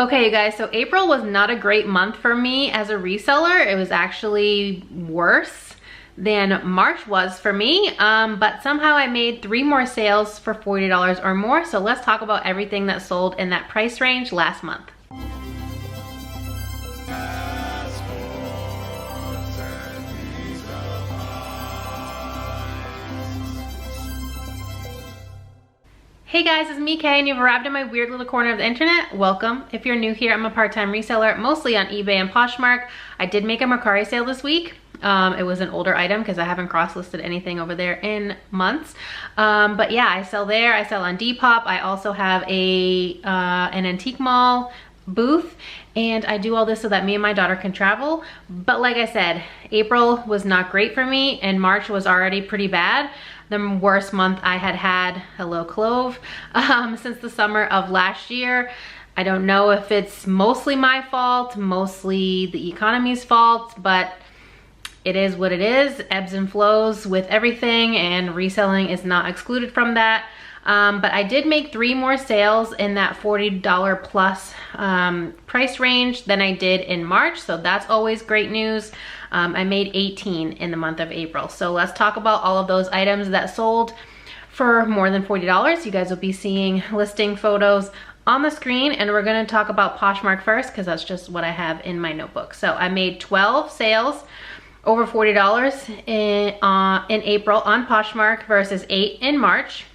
Okay, you guys, so April was not a great month for me as a reseller. It was actually worse than March was for me, but somehow I made 3 more sales for $40 or more. So let's talk about everything that sold in that price range last month. Hey guys, it's me, Kay, and you've arrived in my weird little corner of the internet. Welcome. If you're new here, I'm a part-time reseller, mostly on eBay and Poshmark. I did make a Mercari sale this week. It was an older item because I haven't cross-listed anything over there in months. But yeah, I sell there. I sell on Depop. I also have an antique mall booth, and I do all this so that me and my daughter can travel. But like I said, April was not great for me, and March was already pretty bad. The worst month I had, hello Clove, since the summer of last year. I don't know if it's mostly my fault, mostly the economy's fault, but it is what it is. Ebbs and flows with everything, and reselling is not excluded from that. But I did make 3 more sales in that $40 plus price range than I did in March, so that's always great news. I made 18 in the month of April. So let's talk about all of those items that sold for more than $40. You guys will be seeing listing photos on the screen, and we're gonna talk about Poshmark first because that's just what I have in my notebook. So I made 12 sales over $40 in April on Poshmark versus 8 in March.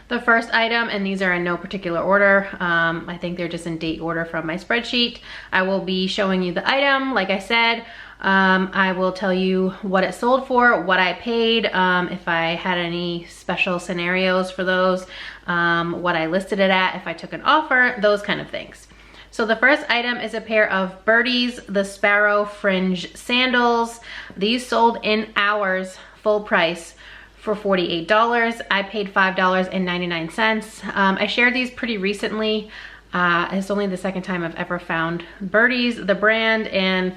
The first item, and these are in no particular order, I think they're just in date order from my spreadsheet. I will be showing you the item, like I said. I will tell you what it sold for, what I paid, if I had any special scenarios for those, what I listed it at, if I took an offer, those kind of things. So the first item is a pair of Birdies, the Sparrow Fringe Sandals. These sold in hours, full price, for $48. I paid $5.99. I shared these pretty recently. It's only the second time I've ever found Birdies, the brand, and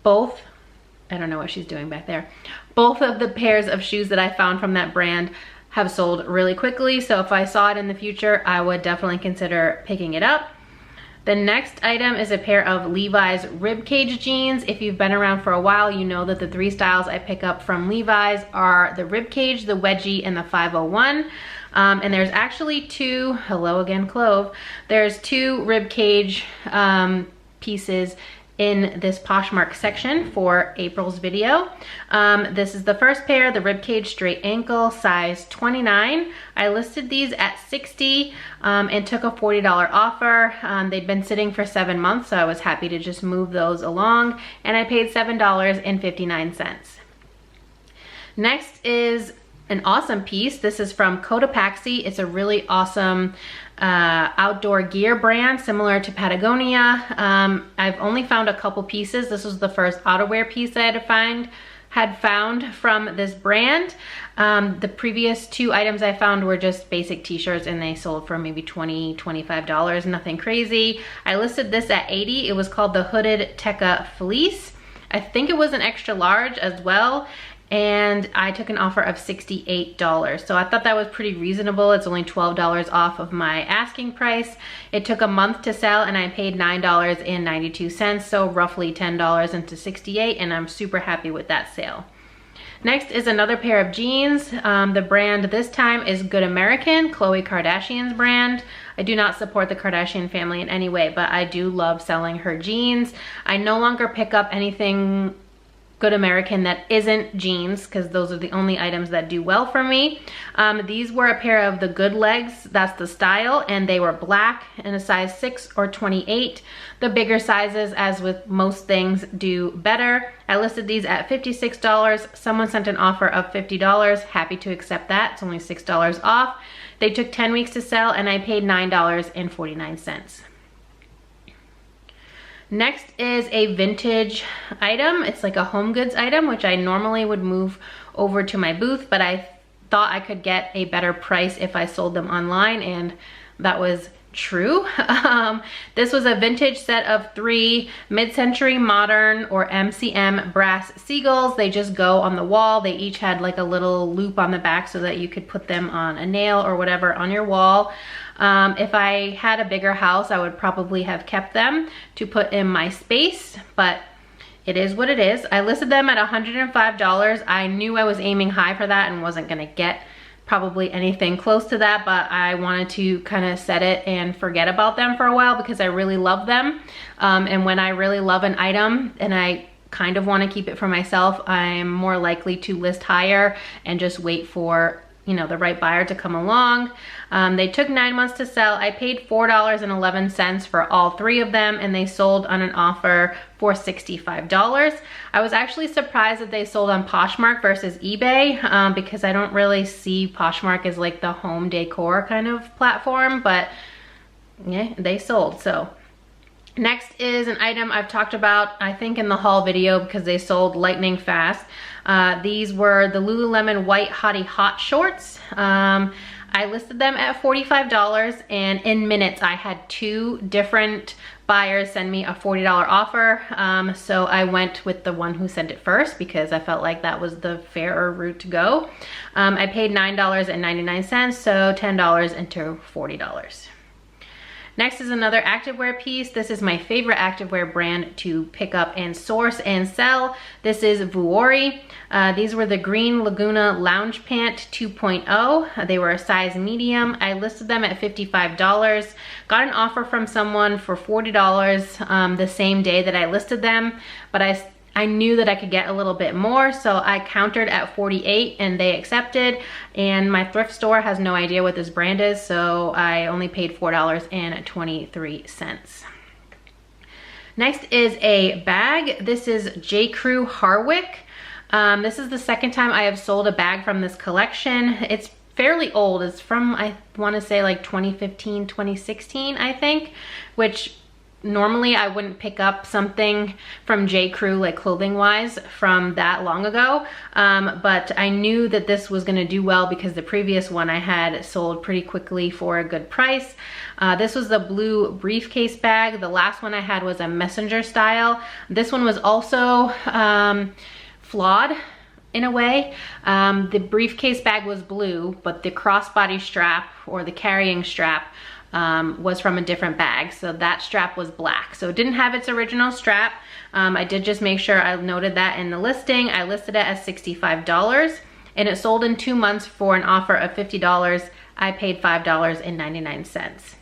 both, I don't know what she's doing back there. Both of the pairs of shoes that I found from that brand have sold really quickly. So if I saw it in the future, I would definitely consider picking it up. The next item is a pair of Levi's ribcage jeans. If you've been around for a while, you know that the 3 styles I pick up from Levi's are the ribcage, the wedgie, and the 501. And there's actually 2, hello again Clove, there's 2 ribcage pieces in this Poshmark section for April's video. This is the first pair, the ribcage straight ankle, size 29. I listed these at $60 and took a $40 offer. They'd been sitting for 7 months, so I was happy to just move those along, and I paid $7.59. Next is an awesome piece. This is from Cotopaxi. It's a really awesome outdoor gear brand similar to Patagonia. I've only found a couple pieces. This was the first outerwear piece I had found from this brand. The previous 2 items I found were just basic t-shirts, and they sold for maybe $20, $25, nothing crazy. I listed this at $80. It was called the Hooded Tekka Fleece. I think it was an extra large as well, and I took an offer of $68. So I thought that was pretty reasonable. It's only $12 off of my asking price. It took a month to sell, and I paid $9.92, so roughly $10 into $68, and I'm super happy with that sale. Next is another pair of jeans. The brand this time is Good American, Khloe Kardashian's brand. I do not support the Kardashian family in any way, but I do love selling her jeans. I no longer pick up anything Good American that isn't jeans, because those are the only items that do well for me. These were a pair of the Good Legs, that's the style, and they were black in a size 6 or 28. The bigger sizes, as with most things, do better. I listed these at $56. Someone sent an offer of $50. Happy to accept that. It's only $6 off. They took 10 weeks to sell, and I paid $9.49. Next is a vintage item. It's like a home goods item, which I normally would move over to my booth, but I thought I could get a better price if I sold them online, and that was true. This was a vintage set of 3 mid-century modern or MCM brass seagulls. They just go on the wall. They each had like a little loop on the back so that you could put them on a nail or whatever on your wall. If I had a bigger house, I would probably have kept them to put in my space, but it is what it is. I listed them at $105. I knew I was aiming high for that and wasn't gonna get probably anything close to that, but I wanted to kind of set it and forget about them for a while because I really love them. And when I really love an item and I kind of want to keep it for myself, I'm more likely to list higher and just wait for, you know, the right buyer to come along. They took 9 months to sell. I paid $4.11 for all 3 of them, and they sold on an offer for $65. I was actually surprised that they sold on Poshmark versus eBay because I don't really see Poshmark as like the home decor kind of platform, but yeah, they sold. So next is an item I've talked about, I think, in the haul video because they sold lightning fast. These were the Lululemon White Hottie Hot Shorts. I listed them at $45, and in minutes I had 2 different buyers send me a $40 offer. So I went with the one who sent it first because I felt like that was the fairer route to go. I paid $9.99, so $10 into $40. Next is another activewear piece. This is my favorite activewear brand to pick up and source and sell. This is Vuori. These were the Green Laguna Lounge Pant 2.0. They were a size medium. I listed them at $55. Got an offer from someone for $40 the same day that I listed them, but I knew that I could get a little bit more, so I countered at $48 and they accepted, and my thrift store has no idea what this brand is, so I only paid $4.23. Next is a bag. This is J. Crew Harwick. This is the second time I have sold a bag from this collection. It's fairly old. It's from, I want to say, like 2015, 2016, I think, which normally I wouldn't pick up something from J. Crew, like clothing wise, from that long ago, but I knew that this was going to do well because the previous one I had sold pretty quickly for a good price. This was the blue briefcase bag. The last one I had was a messenger style. This one was also flawed in a way. The briefcase bag was blue, but the crossbody strap, or the carrying strap, was from a different bag, so that strap was black, so it didn't have its original strap. I did just make sure I noted that in the listing. I listed it at $65, and it sold in 2 months for an offer of $50. I paid $5.99.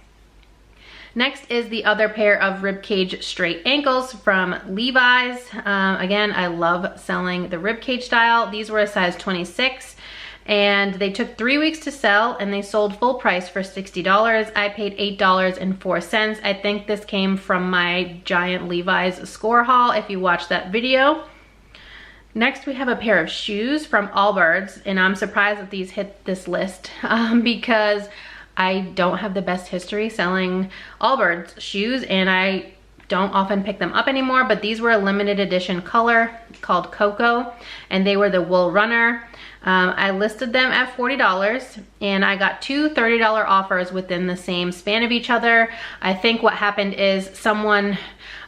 Next is the other pair of ribcage straight ankles from Levi's. Again, I love selling the ribcage style. These were a size 26. And they took 3 weeks to sell, and they sold full price for $60. I paid $8.04. I think this came from my giant Levi's score haul, if you watched that video. Next, we have a pair of shoes from Allbirds, and I'm surprised that these hit this list because I don't have the best history selling Allbirds shoes, and I don't often pick them up anymore, but these were a limited edition color called Cocoa, and they were the Wool Runner. I listed them at $40, and I got 2 $30 offers within the same span of each other. I think what happened is someone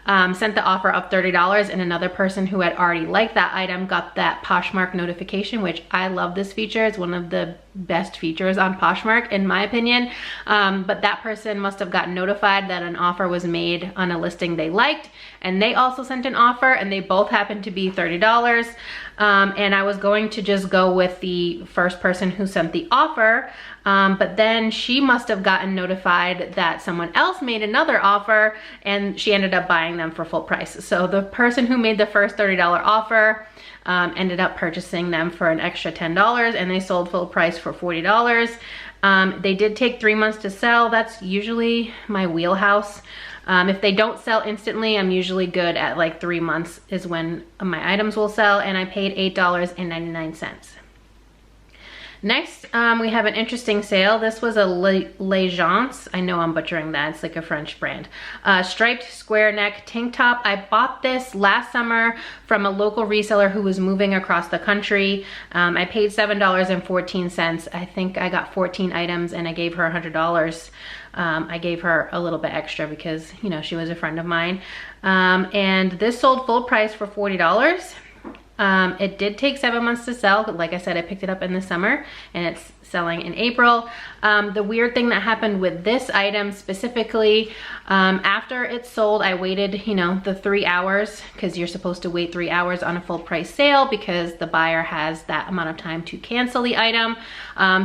sent the offer of $30, and another person who had already liked that item got that Poshmark notification, which I love this feature. It's one of the best features on Poshmark in my opinion, but that person must have gotten notified that an offer was made on a listing they liked, and they also sent an offer, and they both happened to be $30. And I was going to just go with the first person who sent the offer, but then she must have gotten notified that someone else made another offer, and she ended up buying them for full price. So the person who made the first $30 offer ended up purchasing them for an extra $10, and they sold full price for $40. They did take 3 months to sell. That's usually my wheelhouse. If they don't sell instantly, I'm usually good at like 3 months is when my items will sell, and I paid $8.99. Next, we have an interesting sale. This was a Legence. I know I'm butchering that. It's like a French brand. Striped square neck tank top. I bought this last summer from a local reseller who was moving across the country. I paid $7.14. I think I got 14 items, and I gave her $100. I gave her a little bit extra because, you know, she was a friend of mine. And this sold full price for $40. It did take 7 months to sell. Like I said, I picked it up in the summer and it's selling in April. The weird thing that happened with this item specifically, after it sold, I waited, you know, the 3 hours, because you're supposed to wait 3 hours on a full price sale because the buyer has that amount of time to cancel the item.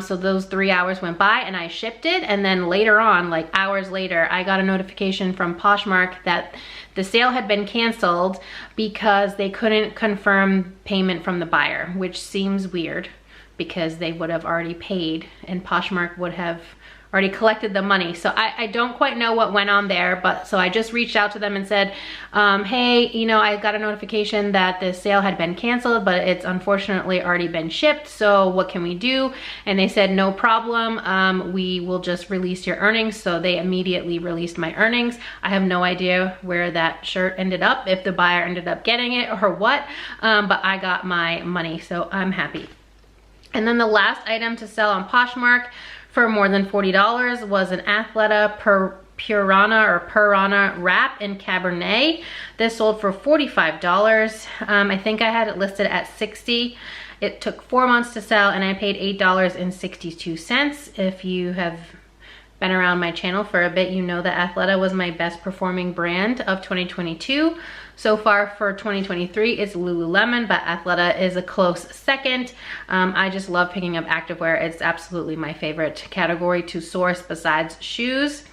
So those 3 hours went by and I shipped it. And then later on, like hours later, I got a notification from Poshmark that the sale had been canceled because they couldn't confirm payment from the buyer, which seems weird because they would have already paid and Poshmark would have already collected the money. So I don't quite know what went on there, but so I just reached out to them and said, hey, you know, I got a notification that the sale had been canceled, but it's unfortunately already been shipped. So what can we do? And they said, no problem. We will just release your earnings. So they immediately released my earnings. I have no idea where that shirt ended up, if the buyer ended up getting it or what, but I got my money, so I'm happy. And then the last item to sell on Poshmark for more than $40 was an Athleta Purana wrap in Cabernet. This sold for $45. I think I had it listed at $60. It took 4 months to sell and I paid $8.62. If you have been around my channel for a bit, you know that Athleta was my best performing brand of 2022. So far for 2023, it's Lululemon, but Athleta is a close second. I just love picking up activewear. It's absolutely my favorite category to source besides shoes.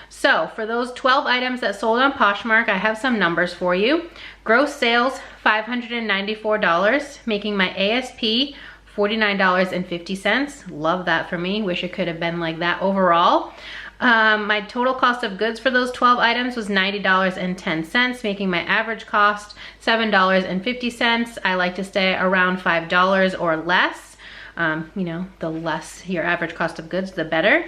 So for those 12 items that sold on Poshmark, I have some numbers for you. Gross sales, $594, making my ASP $49.50. Love that for me. Wish it could have been like that overall. My total cost of goods for those 12 items was $90.10, making my average cost $7.50. I like to stay around $5 or less. You know, the less your average cost of goods, the better.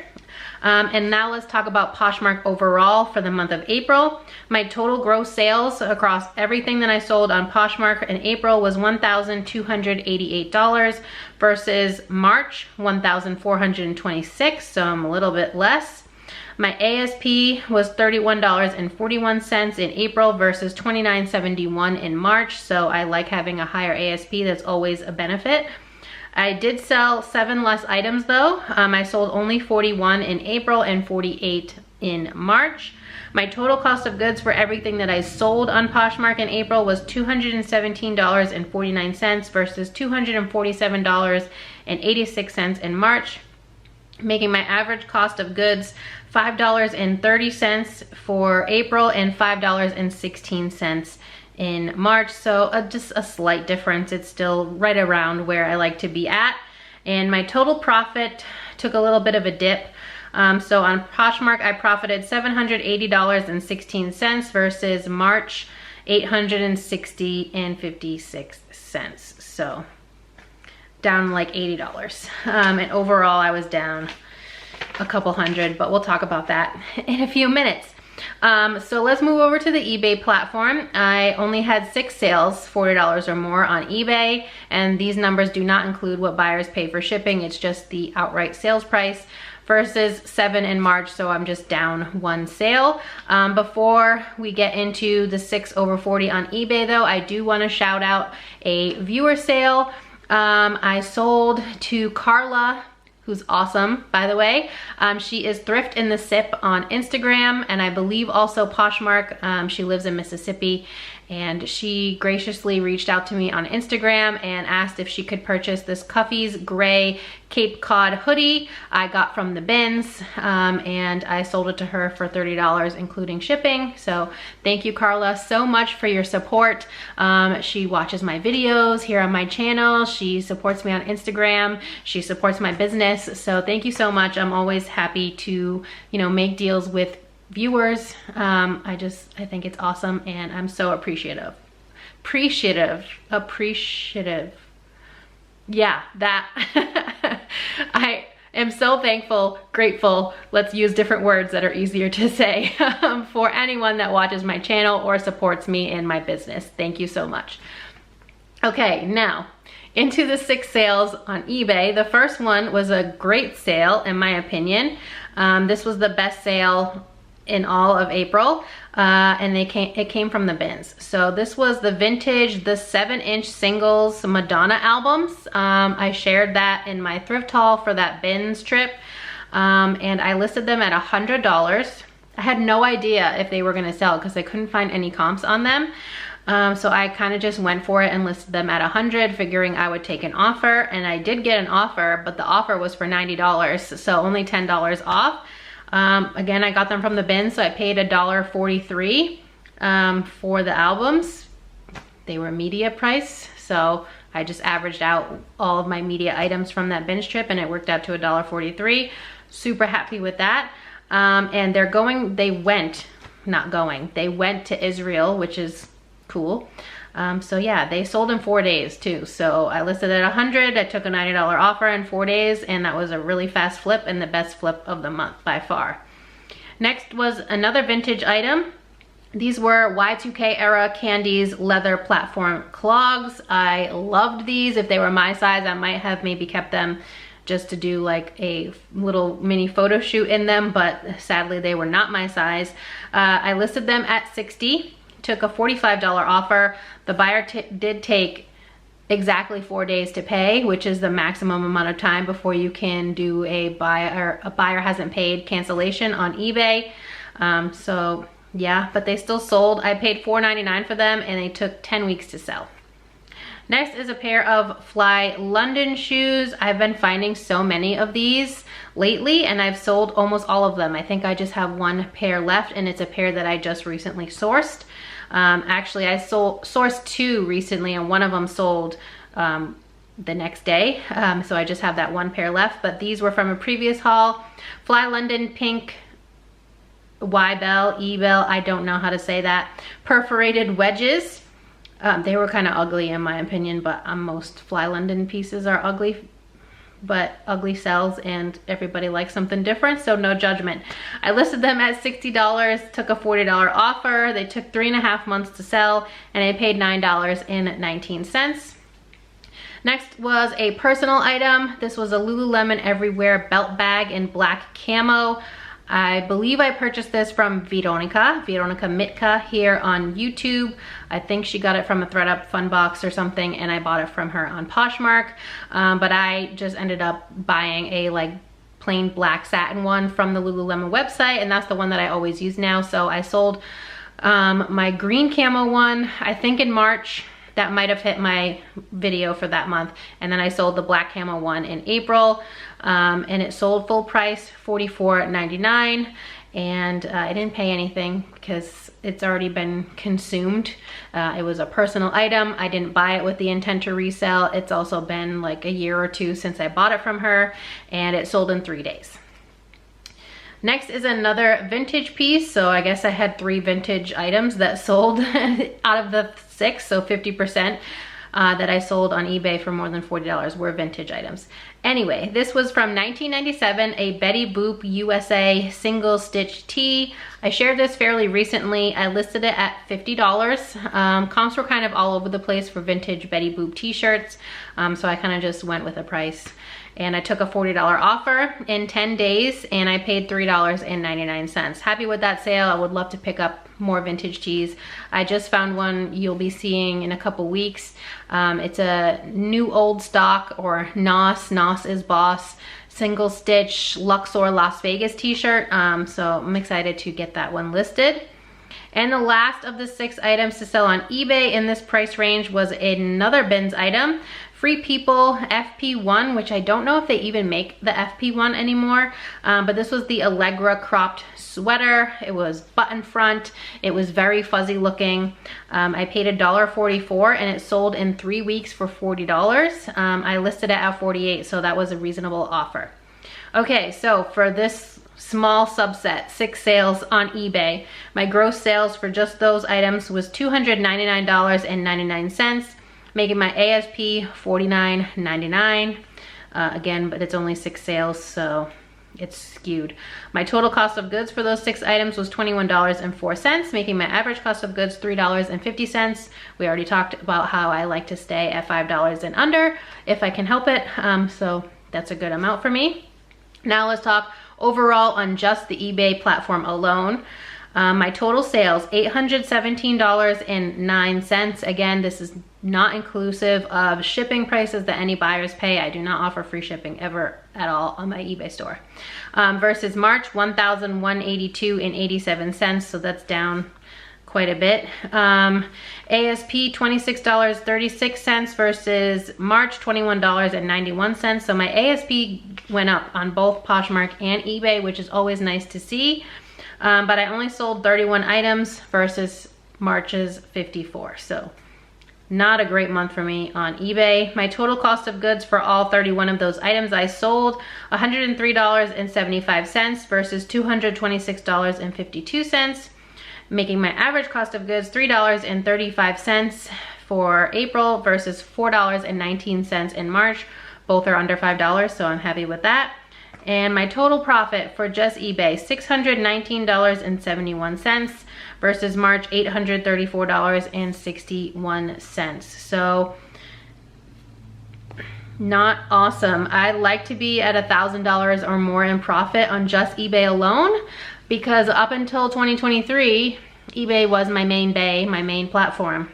And now let's talk about Poshmark overall for the month of April. My total gross sales across everything that I sold on Poshmark in April was $1,288 versus March, $1,426, so I'm a little bit less. My ASP was $31.41 in April versus $29.71 in March, so I like having a higher ASP. That's always a benefit. I did sell 7 less items though. I sold only 41 in April and 48 in March. My total cost of goods for everything that I sold on Poshmark in April was $217.49 versus $247.86 in March, making my average cost of goods $5.30 for April and $5.16 in March. So just a slight difference. It's still right around where I like to be at. And my total profit took a little bit of a dip. So on Poshmark, I profited $780.16 versus March $860.56. So down like $80. And overall, I was down a couple hundred, but we'll talk about that in a few minutes. So let's move over to the eBay platform. I only had 6 sales, $40 or more on eBay, and these numbers do not include what buyers pay for shipping. It's just the outright sales price versus 7 in March, so I'm just down 1 sale. Before we get into the 6 over 40 on eBay though, I do want to shout out a viewer sale. I sold to Carla, who's awesome, by the way. She is Thrift in the Sip on Instagram, and I believe also Poshmark. She lives in Mississippi, and she graciously reached out to me on Instagram and asked if she could purchase this Cuffy's gray Cape Cod hoodie I got from the bins, and I sold it to her for $30 including shipping. So thank you, Carla, so much for your support. She watches my videos here on my channel. She supports me on Instagram. She supports my business. So thank you so much. I'm always happy to, you know, make deals with viewers. I think it's awesome, and I'm so appreciative. Yeah, that. I am so thankful, grateful, let's use different words that are easier to say, for anyone that watches my channel or supports me in my business. Thank you so much. Okay, now into the 6 sales on eBay. The first one was a great sale in my opinion. This was the best sale in all of April, and it came from the bins. So this was the vintage, the 7-inch singles Madonna albums. I shared that in my thrift haul for that bins trip, and I listed them at $100. I had no idea if they were gonna sell because I couldn't find any comps on them. So I kind of just went for it and listed them at $100, figuring I would take an offer, and I did get an offer, but the offer was for $90, so only $10 off. Again, I got them from the bin, so I paid $1.43 for the albums. They were media price, so I just averaged out all of my media items from that binge trip, and it worked out to $1.43. Super happy with that. And they went to Israel, which is cool. So yeah, they sold in 4 days too. So I listed at $100, I took a $90 offer in 4 days, and that was a really fast flip and the best flip of the month by far. Next was another vintage item. These were Y2K era Candies leather platform clogs. I loved these. If they were my size, I might have maybe kept them just to do like a little mini photo shoot in them, but sadly they were not my size. I listed them at $60. Took a $45 offer. The buyer did take exactly 4 days to pay, which is the maximum amount of time before you can do a buyer hasn't paid cancellation on eBay. So yeah, but they still sold. I paid $4.99 for them, and they took 10 weeks to sell. Next is a pair of Fly London shoes. I've been finding so many of these lately, and I've sold almost all of them. I think I just have one pair left, and it's a pair that I just recently sourced. Actually, I sourced 2 recently, and one of them sold the next day. So I just have that one pair left, but these were from a previous haul. Fly London pink E-bell, I don't know how to say that, perforated wedges. They were kind of ugly in my opinion, but most Fly London pieces are ugly, but ugly sells, and everybody likes something different, so no judgment. I listed them at $60, took a $40 offer. They took 3.5 months to sell, and I paid $9.19. Next was a personal item. This was a Lululemon Everywhere belt bag in black camo. I believe I purchased this from Veronica Mitka here on YouTube. I think she got it from a ThredUp fun box or something, and I bought it from her on Poshmark. But I just ended up buying a like plain black satin one from the Lululemon website, and that's the one that I always use now. So I sold my green camo one, I think in March. That might have hit my video for that month. And then I sold the black camo one in April, and it sold full price, $44.99. And I didn't pay anything because it's already been consumed. It was a personal item. I didn't buy it with the intent to resell. It's also been like a year or 2 since I bought it from her, and it sold in 3 days. Next is another vintage piece. So I guess I had 3 vintage items that sold out of the 6, so 50% that I sold on eBay for more than $40 were vintage items. Anyway, this was from 1997, a Betty Boop USA single stitch tee. I shared this fairly recently. I listed it at $50. Comps were kind of all over the place for vintage Betty Boop t-shirts, so I kind of just went with a price. And I took a $40 offer in 10 days, and I paid $3.99. Happy with that sale. I would love to pick up more vintage tees. I just found one you'll be seeing in a couple weeks. It's a new old stock, or NOS is Boss, single stitch Luxor Las Vegas t-shirt. So I'm excited to get that one listed. And the last of the 6 items to sell on eBay in this price range was another bins item. Free People FP1, which I don't know if they even make the FP1 anymore, but this was the Allegra cropped sweater. It was button front. It was very fuzzy looking. I paid $1.44, and it sold in 3 weeks for $40. I listed it at $48, so that was a reasonable offer. Okay, so for this small subset, 6 sales on eBay, my gross sales for just those items was $299.99. making my ASP $49.99. Again, but it's only 6 sales, so it's skewed. My total cost of goods for those 6 items was $21.04, making my average cost of goods $3.50. We already talked about how I like to stay at $5 and under if I can help it, so that's a good amount for me. Now let's talk overall on just the eBay platform alone. My total sales, $817.09. Again, this is not inclusive of shipping prices that any buyers pay. I do not offer free shipping ever at all on my eBay store. Versus March, $1,182.87. So that's down quite a bit. ASP, $26.36 versus March, $21.91. So my ASP went up on both Poshmark and eBay, which is always nice to see. But I only sold 31 items versus March's 54. So not a great month for me on eBay. My total cost of goods for all 31 of those items I sold, $103.75 versus $226.52, making my average cost of goods $3.35 for April versus $4.19 in March. Both are under $5, so I'm happy with that. And my total profit for just eBay, $619.71 versus March, $834.61. So not awesome. I like to be at $1,000 or more in profit on just eBay alone, because up until 2023, eBay was my main platform.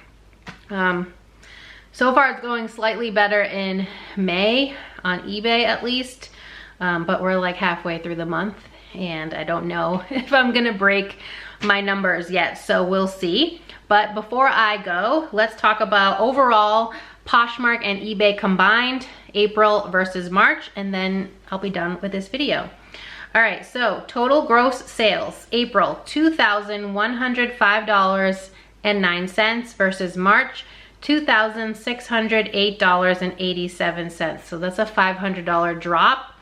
So far it's going slightly better in May on eBay at least. But we're like halfway through the month and I don't know if I'm gonna break my numbers yet, so we'll see. But before I go, let's talk about overall Poshmark and eBay combined, April versus March, and then I'll be done with this video. All right, so total gross sales, April, $2,105.09 versus March, $2,608.87. So that's a $500 drop.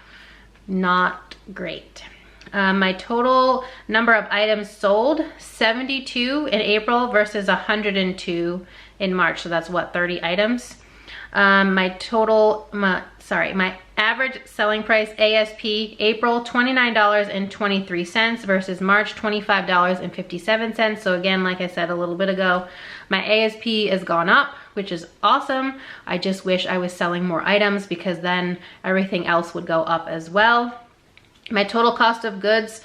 Not great. My total number of items sold, 72 in April versus 102 in March. So that's what, 30 items. My average selling price, ASP, April, $29.23 versus March, $25.57. So again, like I said a little bit ago, my ASP has gone up, which is awesome. I just wish I was selling more items because then everything else would go up as well. My total cost of goods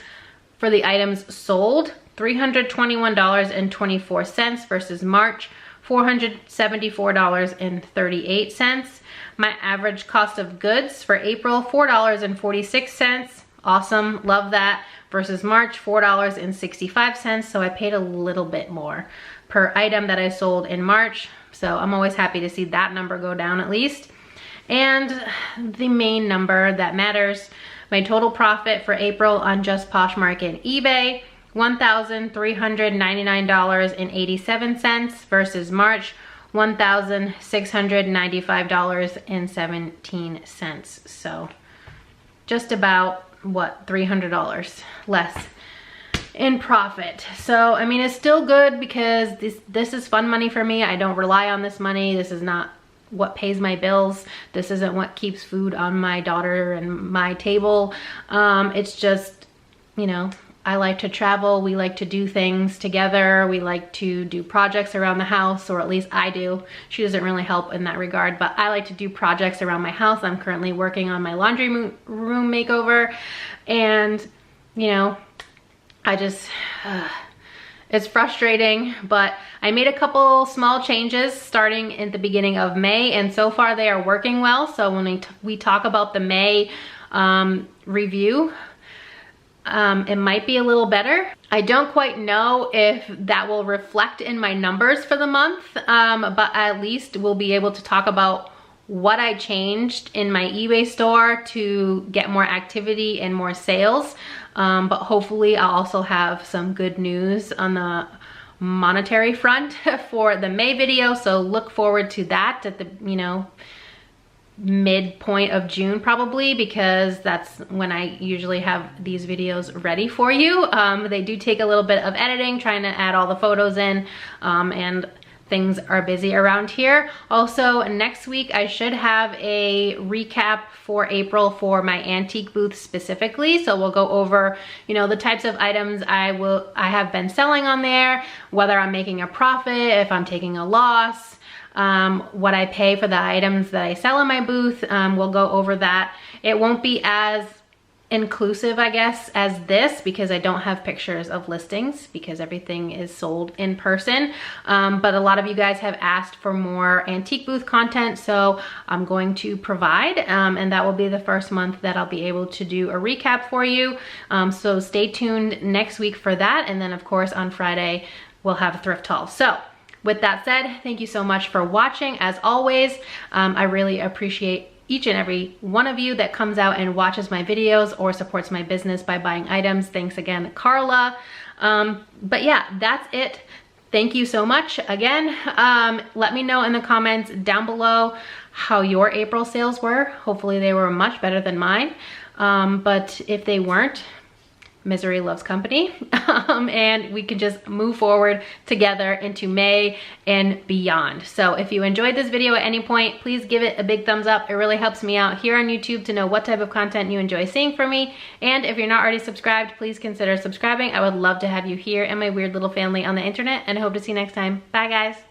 for the items sold, $321.24 versus March, $474.38. My average cost of goods for April, $4.46. Awesome, love that. Versus March, $4.65. So I paid a little bit more per item that I sold in March. So I'm always happy to see that number go down at least. And the main number that matters, my total profit for April on just Poshmark and eBay, $1,399.87 versus March, $1,695.17. So just about, what, $300 less in profit. So I mean, it's still good because this is fun money for me. I don't rely on this money. This is not what pays my bills. This isn't what keeps food on my daughter and my table. It's just, you know, I like to travel. We like to do things together. We like to do projects around the house, or at least I do. She doesn't really help in that regard, but I like to do projects around my house. I'm currently working on my laundry room makeover, and you know, I just, it's frustrating, but I made a couple small changes starting at the beginning of May, and so far they are working well. So when we talk about the May review, it might be a little better. I don't quite know if that will reflect in my numbers for the month, but at least we'll be able to talk about what I changed in my eBay store to get more activity and more sales. But hopefully I'll also have some good news on the monetary front for the May video. So look forward to that at the, you know, midpoint of June probably, because that's when I usually have these videos ready for you. They do take a little bit of editing, trying to add all the photos in, and things are busy around here. Also, next week I should have a recap for April for my antique booth specifically. So we'll go over, you know, the types of items I have been selling on there, whether I'm making a profit, if I'm taking a loss, what I pay for the items that I sell in my booth. We'll go over that. It won't be as inclusive, I guess, as this, because I don't have pictures of listings because everything is sold in person. But a lot of you guys have asked for more antique booth content, so I'm going to provide, and that will be the first month that I'll be able to do a recap for you. So stay tuned next week for that, and then of course on Friday we'll have a thrift haul. So with that said, thank you so much for watching. As always, I really appreciate each and every one of you that comes out and watches my videos or supports my business by buying items. Thanks again, Carla. But yeah, that's it. Thank you so much again. Let me know in the comments down below how your April sales were. Hopefully they were much better than mine. But if they weren't, misery loves company. And we can just move forward together into May and beyond. So if you enjoyed this video at any point, please give it a big thumbs up. It really helps me out here on YouTube to know what type of content you enjoy seeing from me. And if you're not already subscribed, please consider subscribing. I would love to have you here and my weird little family on the internet, and I hope to see you next time. Bye guys.